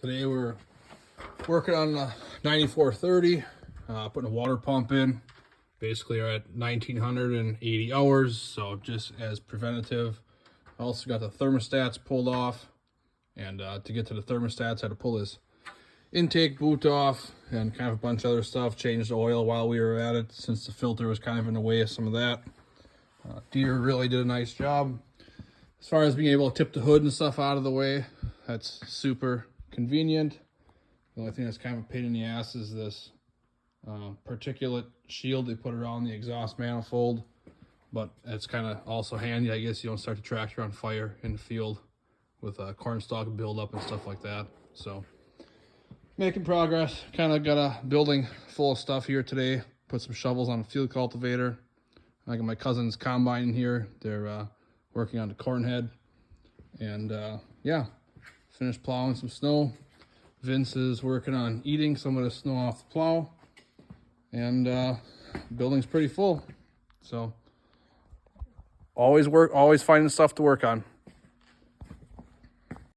Today we're working on the 9430, putting a water pump in. Basically are at 1980 hours, so just as preventative. I also got the thermostats pulled off, and to get to the thermostats I had to pull this intake boot off and kind of a bunch of other stuff. Changed the oil while we were at it since the filter was kind of in the way of some of that. Deere really did a nice job. As far as being able to tip the hood and stuff out of the way, that's super convenient. The only thing that's kind of a pain in the ass is this particulate shield they put around the exhaust manifold, but it's kind of also handy. I guess you don't start the tractor on fire in the field with corn stalk buildup and stuff like that. So making progress. Kind of got a building full of stuff here today. Put some shovels on a field cultivator. I got my cousin's combine in here. They're working on the corn head. And yeah, finished plowing some snow. Vince is working on eating some of the snow off the plow. And building's pretty full. So always finding stuff to work on.